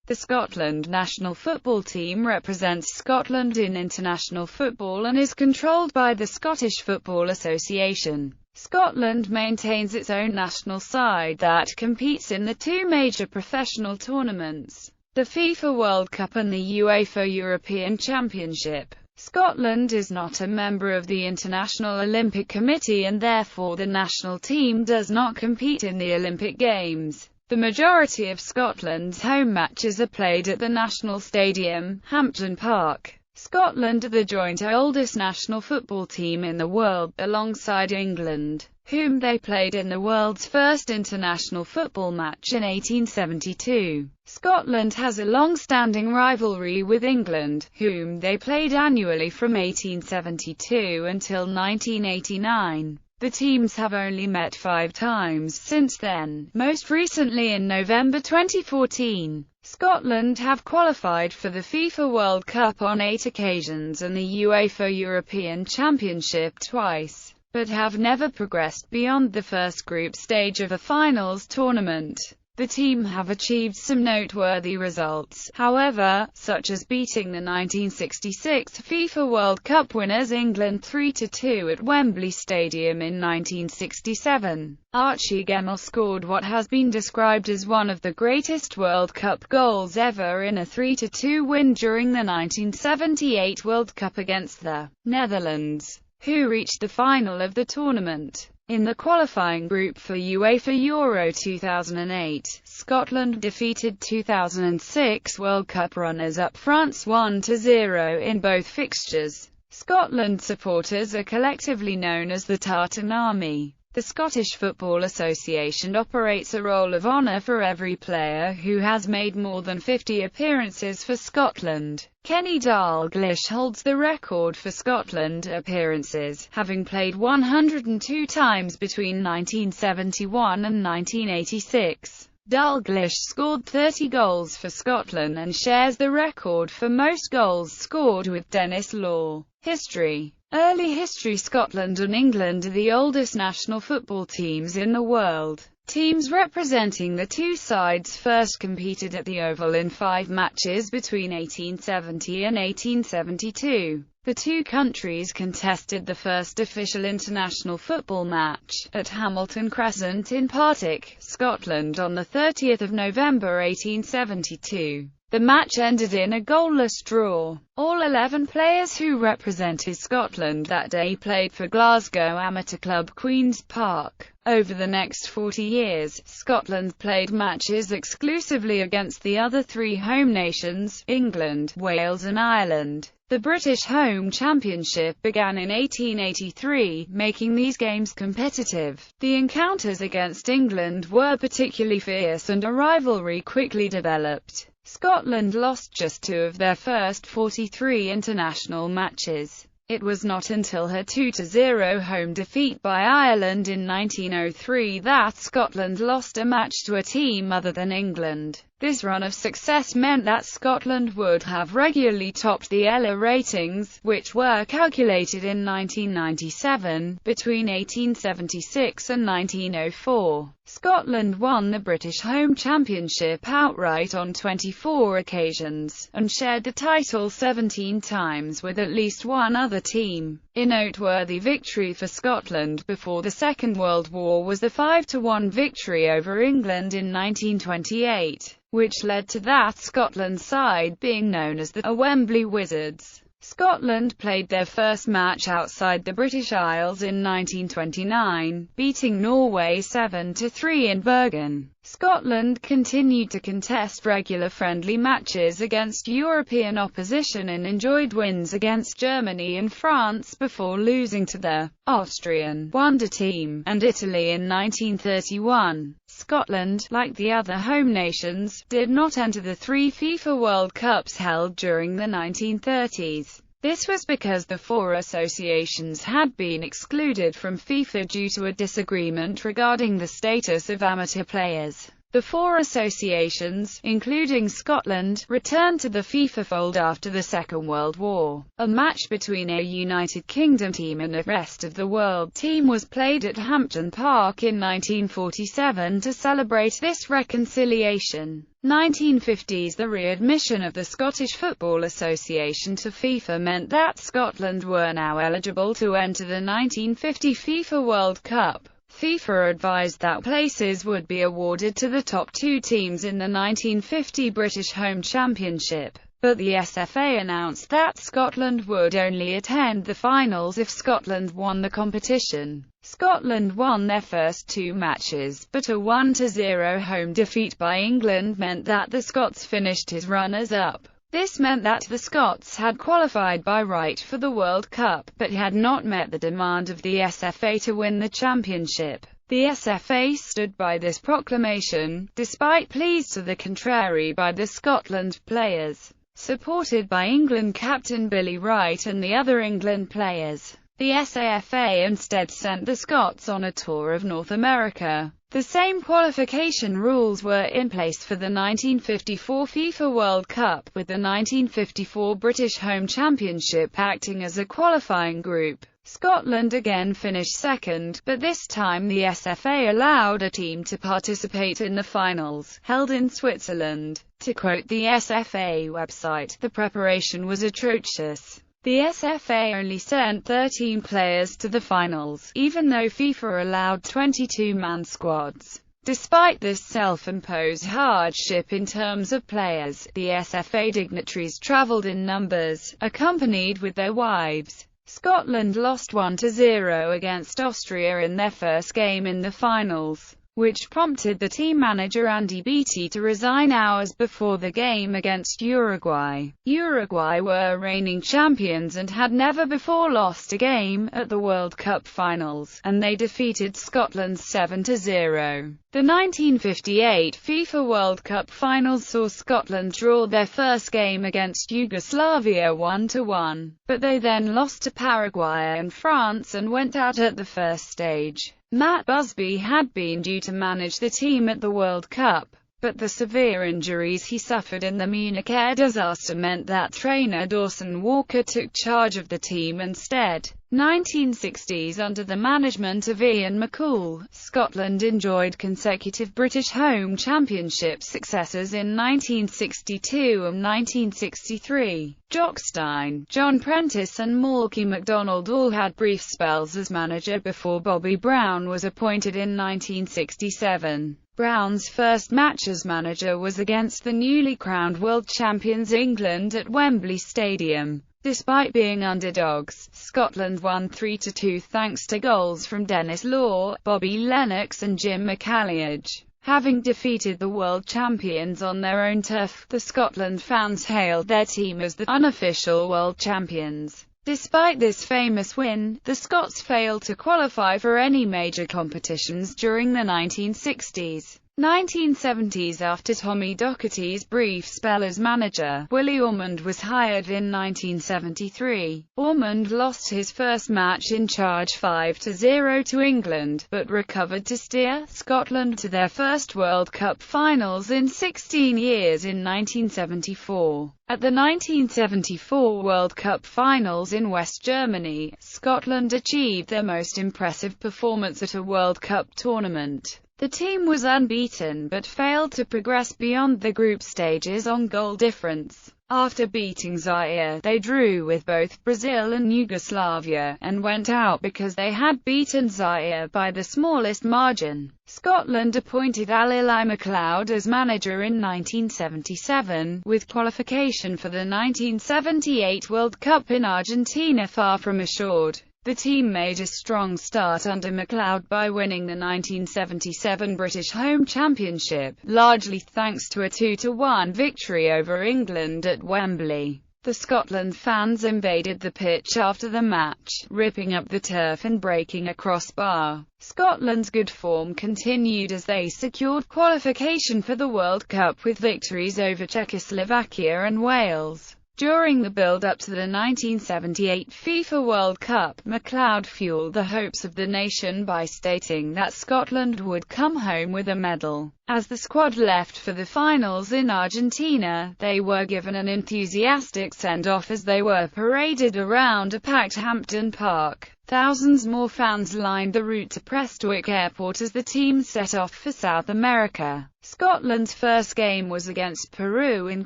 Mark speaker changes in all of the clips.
Speaker 1: The Scotland national football team represents Scotland in international football and is controlled by the Scottish Football Association. Scotland maintains its own national side that competes in the two major professional tournaments, the FIFA World Cup and the UEFA European Championship. Scotland is not a member of the International Olympic Committee and therefore the national team does not compete in the Olympic Games. The majority of Scotland's home matches are played at the National Stadium, Hampden Park. Scotland are the joint oldest national football team in the world, alongside England, whom they played in the world's first international football match in 1872. Scotland has a long-standing rivalry with England, whom they played annually from 1872 until 1989. The teams have only met 5 times since then, most recently in November 2014. Scotland have qualified for the FIFA World Cup on 8 occasions and the UEFA European Championship twice, but have never progressed beyond the first group stage of a finals tournament. The team have achieved some noteworthy results, however, such as beating the 1966 FIFA World Cup winners England 3-2 at Wembley Stadium in 1967. Archie Gemmill scored what has been described as one of the greatest World Cup goals ever in a 3-2 win during the 1978 World Cup against the Netherlands, who reached the final of the tournament. In the qualifying group for UEFA Euro 2008, Scotland defeated 2006 World Cup runners-up France 1-0 in both fixtures. Scotland supporters are collectively known as the Tartan Army. The Scottish Football Association operates a roll of honour for every player who has made more than 50 appearances for Scotland. Kenny Dalglish holds the record for Scotland appearances, having played 102 times between 1971 and 1986. Dalglish scored 30 goals for Scotland and shares the record for most goals scored with Denis Law. History. Early history. Scotland and England are the oldest national football teams in the world. Teams representing the two sides first competed at the Oval in 5 matches between 1870 and 1872. The two countries contested the first official international football match, at Hamilton Crescent in Partick, Scotland on 30 November 1872. The match ended in a goalless draw. All 11 players who represented Scotland that day played for Glasgow amateur club Queen's Park. Over the next 40 years, Scotland played matches exclusively against the other 3 home nations, England, Wales and Ireland. The British Home Championship began in 1883, making these games competitive. The encounters against England were particularly fierce and a rivalry quickly developed. Scotland lost just 2 of their first 43 international matches. It was not until her 2-0 home defeat by Ireland in 1903 that Scotland lost a match to a team other than England. This run of success meant that Scotland would have regularly topped the Ella ratings, which were calculated in 1997, between 1876 and 1904. Scotland won the British Home Championship outright on 24 occasions, and shared the title 17 times with at least one other team. A noteworthy victory for Scotland before the Second World War was the 5-1 victory over England in 1928, which led to that Scotland side being known as the Wembley Wizards. Scotland played their first match outside the British Isles in 1929, beating Norway 7-3 in Bergen. Scotland continued to contest regular friendly matches against European opposition and enjoyed wins against Germany and France before losing to the Austrian Wonder Team and Italy in 1931. Scotland, like the other home nations, did not enter the 3 FIFA World Cups held during the 1930s. This was because the 4 associations had been excluded from FIFA due to a disagreement regarding the status of amateur players. The four associations, including Scotland, returned to the FIFA fold after the Second World War. A match between a United Kingdom team and a rest of the world team was played at Hampden Park in 1947 to celebrate this reconciliation. 1950s. The readmission of the Scottish Football Association to FIFA meant that Scotland were now eligible to enter the 1950 FIFA World Cup. FIFA advised that places would be awarded to the top two teams in the 1950 British Home Championship, but the SFA announced that Scotland would only attend the finals if Scotland won the competition. Scotland won their first two matches, but a 1-0 home defeat by England meant that the Scots finished as runners-up. This meant that the Scots had qualified by right for the World Cup, but had not met the demand of the SFA to win the championship. The SFA stood by this proclamation, despite pleas to the contrary by the Scotland players, supported by England captain Billy Wright and the other England players. The SAFA instead sent the Scots on a tour of North America. The same qualification rules were in place for the 1954 FIFA World Cup, with the 1954 British Home Championship acting as a qualifying group. Scotland again finished second, but this time the SFA allowed a team to participate in the finals, held in Switzerland. To quote the SFA website, the preparation was atrocious. The SFA only sent 13 players to the finals, even though FIFA allowed 22-man squads. Despite this self-imposed hardship in terms of players, the SFA dignitaries travelled in numbers, accompanied with their wives. Scotland lost 1-0 against Austria in their first game in the finals, which prompted the team manager Andy Beattie to resign hours before the game against Uruguay. Uruguay were reigning champions and had never before lost a game at the World Cup finals, and they defeated Scotland 7-0. The 1958 FIFA World Cup finals saw Scotland draw their first game against Yugoslavia 1-1, but they then lost to Paraguay and France and went out at the first stage. Matt Busby had been due to manage the team at the World Cup, but the severe injuries he suffered in the Munich air disaster meant that trainer Dawson Walker took charge of the team instead. 1960s. Under the management of Ian McCall, Scotland enjoyed consecutive British Home Championship successes in 1962 and 1963. Jock Stein, John Prentice and Malky MacDonald all had brief spells as manager before Bobby Brown was appointed in 1967. Brown's first match as manager was against the newly crowned world champions England at Wembley Stadium. Despite being underdogs, Scotland won 3-2 thanks to goals from Denis Law, Bobby Lennox and Jim McCalliage. Having defeated the world champions on their own turf, the Scotland fans hailed their team as the unofficial world champions. Despite this famous win, the Scots failed to qualify for any major competitions during the 1960s. 1970s. After Tommy Docherty's brief spell as manager, Willie Ormond was hired in 1973. Ormond lost his first match in charge 5-0 to England, but recovered to steer Scotland to their first World Cup finals in 16 years in 1974. At the 1974 World Cup finals in West Germany, Scotland achieved their most impressive performance at a World Cup tournament. The team was unbeaten but failed to progress beyond the group stages on goal difference. After beating Zaire, they drew with both Brazil and Yugoslavia, and went out because they had beaten Zaire by the smallest margin. Scotland appointed Ali MacLeod as manager in 1977, with qualification for the 1978 World Cup in Argentina far from assured. The team made a strong start under MacLeod by winning the 1977 British Home Championship, largely thanks to a 2-1 victory over England at Wembley. The Scotland fans invaded the pitch after the match, ripping up the turf and breaking a crossbar. Scotland's good form continued as they secured qualification for the World Cup with victories over Czechoslovakia and Wales. During the build-up to the 1978 FIFA World Cup, McLeod fueled the hopes of the nation by stating that Scotland would come home with a medal. As the squad left for the finals in Argentina, they were given an enthusiastic send-off as they were paraded around a packed Hampden Park. Thousands more fans lined the route to Prestwick Airport as the team set off for South America. Scotland's first game was against Peru in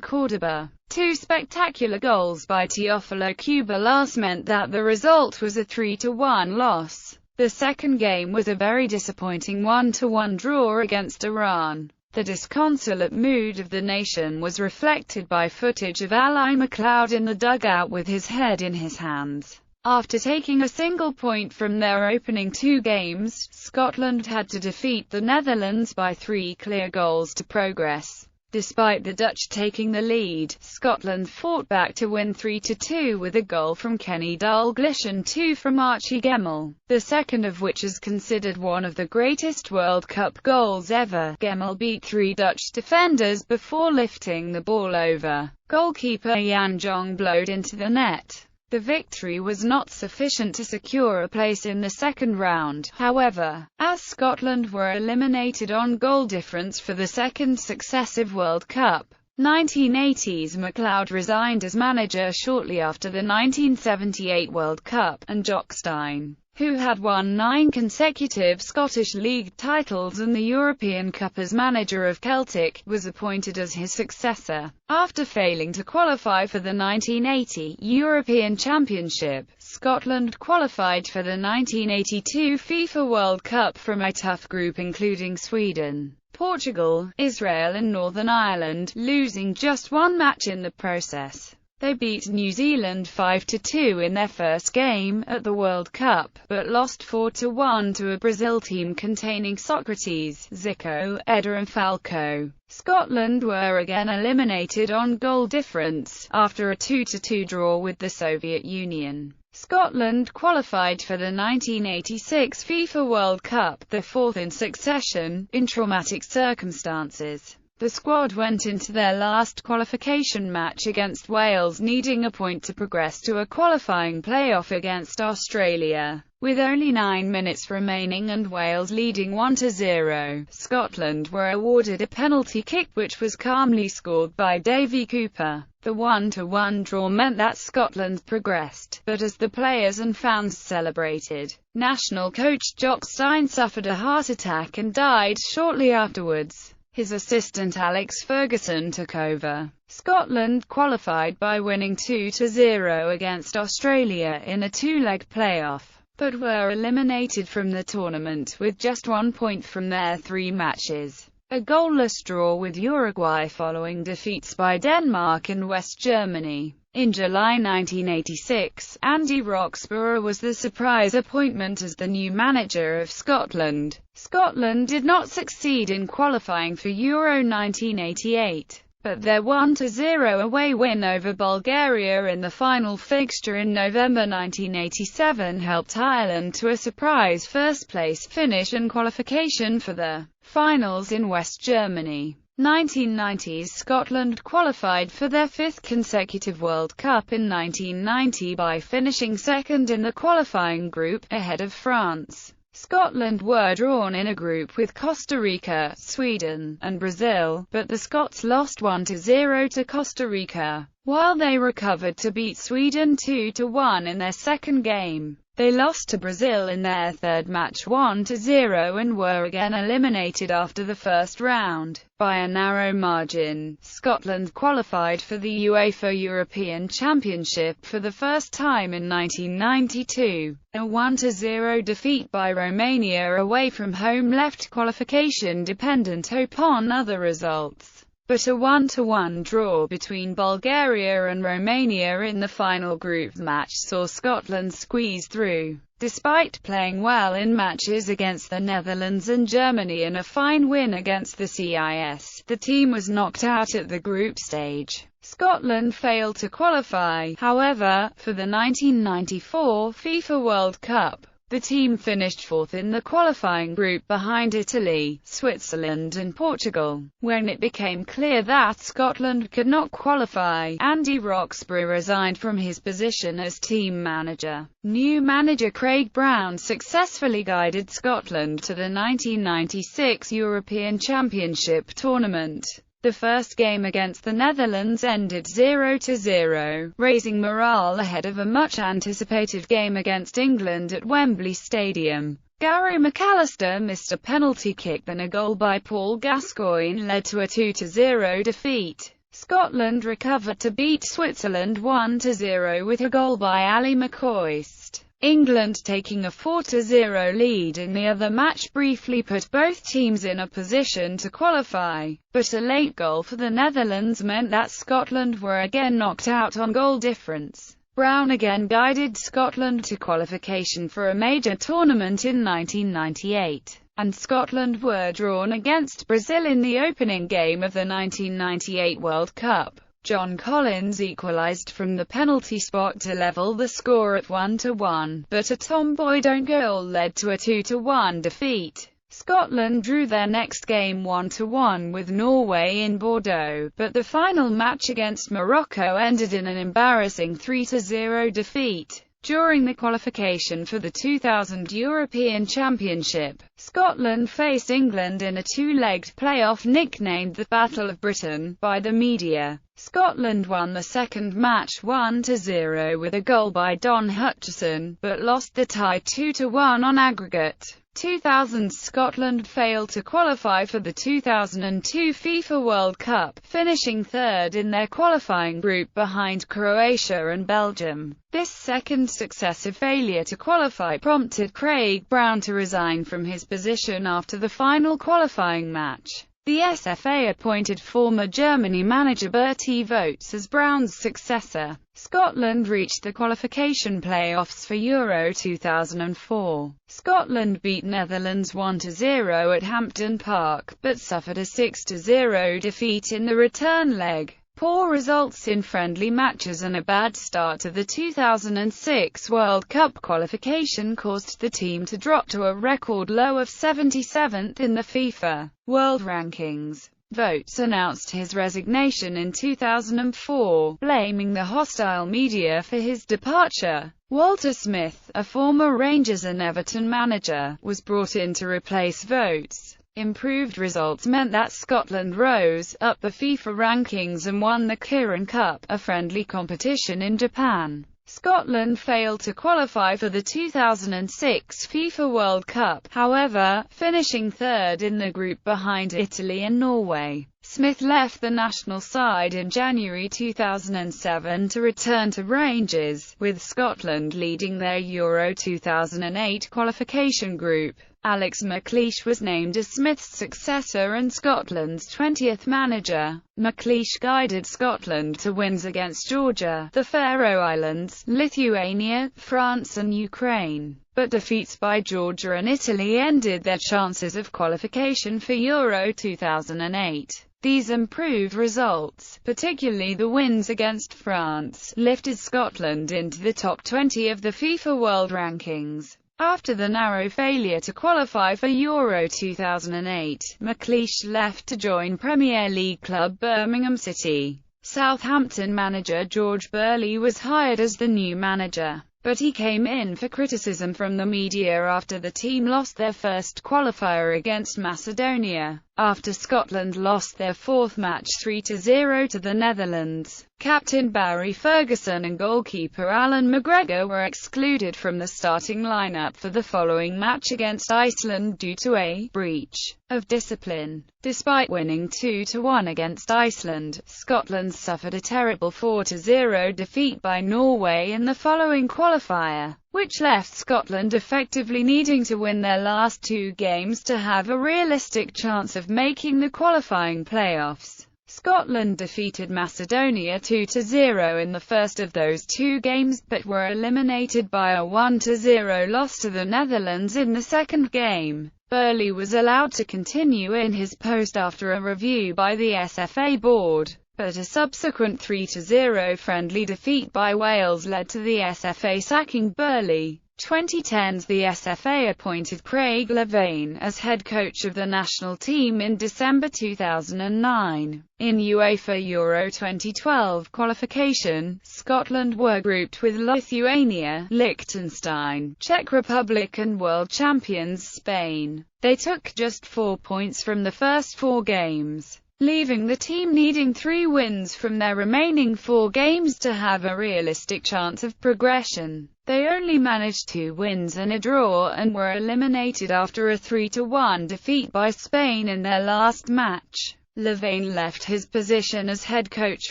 Speaker 1: Córdoba. Two spectacular goals by Teófilo Cubillas meant that the result was a 3-1 loss. The second game was a very disappointing 1-1 draw against Iran. The disconsolate mood of the nation was reflected by footage of Ally McLeod in the dugout with his head in his hands. After taking a single point from their opening two games, Scotland had to defeat the Netherlands by 3 clear goals to progress. Despite the Dutch taking the lead, Scotland fought back to win 3-2 with a goal from Kenny Dalglish and 2 from Archie Gemmill, the second of which is considered one of the greatest World Cup goals ever. Gemmill beat 3 Dutch defenders before lifting the ball over. Goalkeeper Jan Jong blowed into the net. The victory was not sufficient to secure a place in the second round, however, as Scotland were eliminated on goal difference for the second successive World Cup. 1980s McLeod resigned as manager shortly after the 1978 World Cup, and Jock Stein, who had won 9 consecutive Scottish League titles and the European Cup as manager of Celtic, was appointed as his successor. After failing to qualify for the 1980 European Championship, Scotland qualified for the 1982 FIFA World Cup from a tough group including Sweden, Portugal, Israel and Northern Ireland, losing just one match in the process. They beat New Zealand 5-2 in their first game at the World Cup, but lost 4-1 to a Brazil team containing Socrates, Zico, Eder and Falco. Scotland were again eliminated on goal difference, after a 2-2 draw with the Soviet Union. Scotland qualified for the 1986 FIFA World Cup, the fourth in succession, in traumatic circumstances. The squad went into their last qualification match against Wales needing a point to progress to a qualifying playoff against Australia. With only 9 minutes remaining and Wales leading 1-0, Scotland were awarded a penalty kick which was calmly scored by Davy Cooper. The 1-1 draw meant that Scotland progressed, but as the players and fans celebrated, national coach Jock Stein suffered a heart attack and died shortly afterwards. His assistant Alex Ferguson took over. Scotland qualified by winning 2-0 against Australia in a 2-leg playoff, but were eliminated from the tournament with just 1 point from their 3 matches. A goalless draw with Uruguay following defeats by Denmark and West Germany. In July 1986, Andy Roxburgh was the surprise appointment as the new manager of Scotland. Scotland did not succeed in qualifying for Euro 1988, but their 1-0 away win over Bulgaria in the final fixture in November 1987 helped Ireland to a surprise first-place finish and qualification for the finals in West Germany. 1990s Scotland qualified for their 5th consecutive World Cup in 1990 by finishing second in the qualifying group, ahead of France. Scotland were drawn in a group with Costa Rica, Sweden, and Brazil, but the Scots lost 1-0 to Costa Rica, while they recovered to beat Sweden 2-1 in their second game. They lost to Brazil in their third match 1-0 and were again eliminated after the first round, by a narrow margin. Scotland qualified for the UEFA European Championship for the first time in 1992. A 1-0 defeat by Romania away from home left qualification dependent upon other results. But a 1-1 draw between Bulgaria and Romania in the final group match saw Scotland squeeze through. Despite playing well in matches against the Netherlands and Germany and a fine win against the CIS, the team was knocked out at the group stage. Scotland failed to qualify, however, for the 1994 FIFA World Cup. The team finished fourth in the qualifying group behind Italy, Switzerland and Portugal. When it became clear that Scotland could not qualify, Andy Roxburgh resigned from his position as team manager. New manager Craig Brown successfully guided Scotland to the 1996 European Championship tournament. The first game against the Netherlands ended 0-0, raising morale ahead of a much-anticipated game against England at Wembley Stadium. Gary McAllister missed a penalty kick and a goal by Paul Gascoigne led to a 2-0 defeat. Scotland recovered to beat Switzerland 1-0 with a goal by Ali McCoist. England, taking a 4-0 lead in the other match, briefly put both teams in a position to qualify, but a late goal for the Netherlands meant that Scotland were again knocked out on goal difference. Brown again guided Scotland to qualification for a major tournament in 1998, and Scotland were drawn against Brazil in the opening game of the 1998 World Cup. John Collins equalised from the penalty spot to level the score at 1-1, but a Tom Boyd own goal led to a 2-1 defeat. Scotland drew their next game 1-1 with Norway in Bordeaux, but the final match against Morocco ended in an embarrassing 3-0 defeat. During the qualification for the 2000 European Championship, Scotland faced England in a two-legged playoff nicknamed the Battle of Britain by the media. Scotland won the second match 1-0 with a goal by Don Hutchison, but lost the tie 2-1 on aggregate. 2000 Scotland failed to qualify for the 2002 FIFA World Cup, finishing third in their qualifying group behind Croatia and Belgium. This second successive failure to qualify prompted Craig Brown to resign from his position after the final qualifying match. The SFA appointed former Germany manager Bertie Vogts as Brown's successor. Scotland reached the qualification playoffs for Euro 2004. Scotland beat Netherlands 1-0 at Hampden Park, but suffered a 6-0 defeat in the return leg. Poor results in friendly matches and a bad start to the 2006 World Cup qualification caused the team to drop to a record low of 77th in the FIFA World Rankings. Vogts announced his resignation in 2004, blaming the hostile media for his departure. Walter Smith, a former Rangers and Everton manager, was brought in to replace Vogts. Improved results meant that Scotland rose up the FIFA rankings and won the Kirin Cup, a friendly competition in Japan. Scotland failed to qualify for the 2006 FIFA World Cup, however, finishing third in the group behind Italy and Norway. Smith left the national side in January 2007 to return to Rangers, with Scotland leading their Euro 2008 qualification group. Alex McLeish was named as Smith's successor and Scotland's 20th manager. McLeish guided Scotland to wins against Georgia, the Faroe Islands, Lithuania, France and Ukraine, but defeats by Georgia and Italy ended their chances of qualification for Euro 2008. These improved results, particularly the wins against France, lifted Scotland into the top 20 of the FIFA World Rankings. After the narrow failure to qualify for Euro 2008, McLeish left to join Premier League club Birmingham City. Southampton manager George Burley was hired as the new manager, but he came in for criticism from the media after the team lost their first qualifier against Macedonia. After Scotland lost their fourth match 3-0 to the Netherlands, captain Barry Ferguson and goalkeeper Alan McGregor were excluded from the starting lineup for the following match against Iceland due to a breach of discipline. Despite winning 2-1 against Iceland, Scotland suffered a terrible 4-0 defeat by Norway in the following qualifier, which left Scotland effectively needing to win their last two games to have a realistic chance of making the qualifying playoffs. Scotland defeated Macedonia 2-0 in the first of those two games, but were eliminated by a 1-0 loss to the Netherlands in the second game. Burley was allowed to continue in his post after a review by the SFA board, but a subsequent 3-0 friendly defeat by Wales led to the SFA sacking Burley. 2010s the SFA appointed Craig Levein as head coach of the national team in December 2009. In UEFA Euro 2012 qualification, Scotland were grouped with Lithuania, Liechtenstein, Czech Republic and world champions Spain. They took just 4 points from the first 4 games, leaving the team needing 3 wins from their remaining 4 games to have a realistic chance of progression. They only managed 2 wins and a draw, and were eliminated after a 3-1 defeat by Spain in their last match. Levein left his position as head coach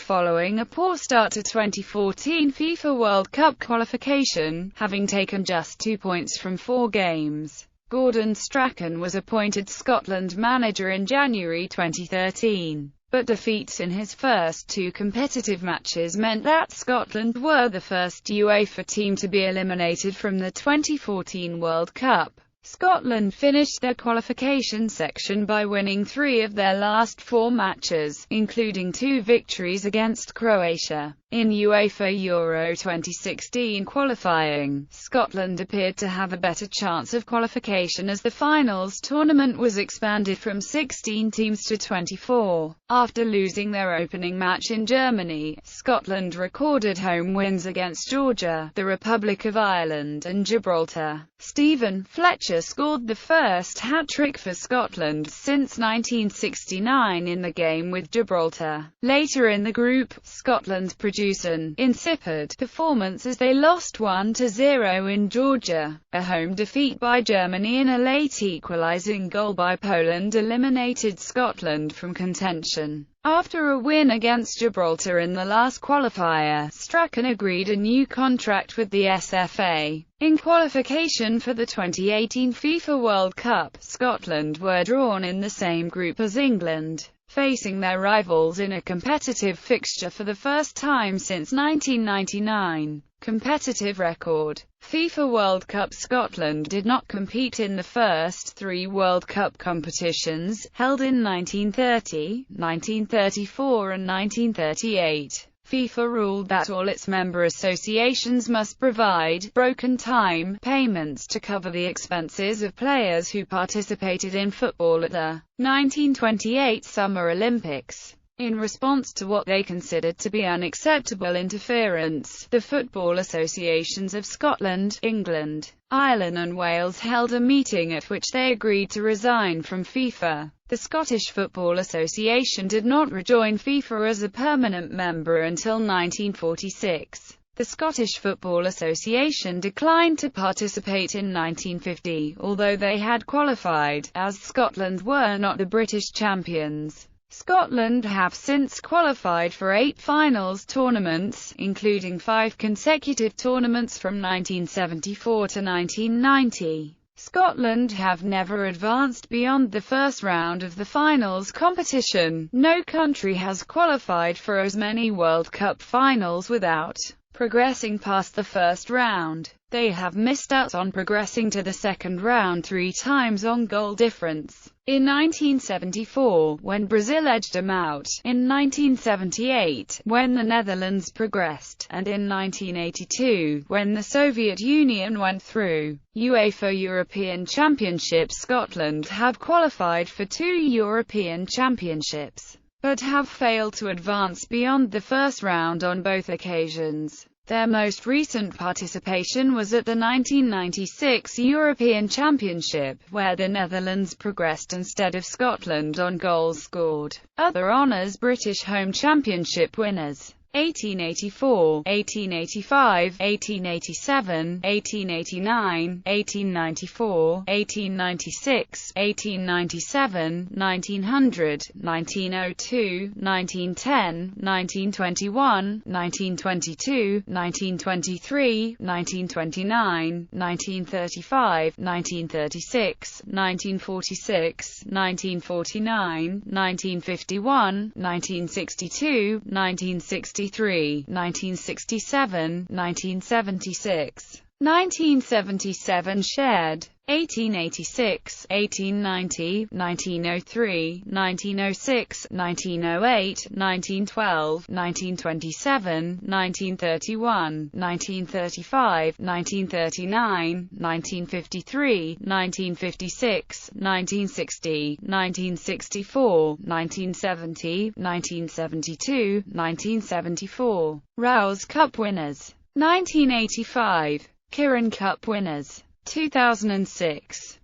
Speaker 1: following a poor start to 2014 FIFA World Cup qualification, having taken just 2 points from 4 games. Gordon Strachan was appointed Scotland manager in January 2013, but defeats in his first 2 competitive matches meant that Scotland were the first UEFA team to be eliminated from the 2014 World Cup. Scotland finished their qualification section by winning 3 of their last 4 matches, including 2 victories against Croatia. In UEFA Euro 2016 qualifying, Scotland appeared to have a better chance of qualification as the finals tournament was expanded from 16 teams to 24. After losing their opening match in Germany, Scotland recorded home wins against Georgia, the Republic of Ireland and Gibraltar. Stephen Fletcher scored the first hat-trick for Scotland since 1969 in the game with Gibraltar. Later in the group, Scotland produced an insipid performance as they lost 1-0 in Georgia. A home defeat by Germany and a late equalising goal by Poland eliminated Scotland from contention. After a win against Gibraltar in the last qualifier, Strachan agreed a new contract with the SFA. In qualification for the 2018 FIFA World Cup, Scotland were drawn in the same group as England, facing their rivals in a competitive fixture for the first time since 1999. Competitive record. FIFA World Cup Scotland did not compete in the first 3 World Cup competitions, held in 1930, 1934 and 1938. FIFA ruled that all its member associations must provide broken time payments to cover the expenses of players who participated in football at the 1928 Summer Olympics. In response to what they considered to be unacceptable interference, the football associations of Scotland, England, Ireland and Wales held a meeting at which they agreed to resign from FIFA. The Scottish Football Association did not rejoin FIFA as a permanent member until 1946. The Scottish Football Association declined to participate in 1950, although they had qualified, as Scotland were not the British champions. Scotland have since qualified for 8 finals tournaments, including 5 consecutive tournaments from 1974 to 1990. Scotland have never advanced beyond the first round of the finals competition. No country has qualified for as many World Cup finals without progressing past the first round. They have missed out on progressing to the second round 3 times on goal difference. In 1974, when Brazil edged them out, in 1978, when the Netherlands progressed, and in 1982, when the Soviet Union went through. UEFA European Championships. Scotland have qualified for 2 European Championships, but have failed to advance beyond the first round on both occasions. Their most recent participation was at the 1996 European Championship, where the Netherlands progressed instead of Scotland on goals scored. Other honours: British Home Championship winners 1884, 1885, 1887, 1889, 1894, 1896, 1897, 1900, 1902, 1910, 1921, 1922, 1923, 1929, 1935, 1936, 1946, 1949, 1951, 1962, 1963, 1967, 1976, 1977 shared, 1886, 1890, 1903, 1906, 1908, 1912, 1927, 1931, 1935, 1939, 1953, 1956, 1960, 1964, 1970, 1972, 1974. Rouse Cup winners. 1985. Kirin Cup winners. 2006.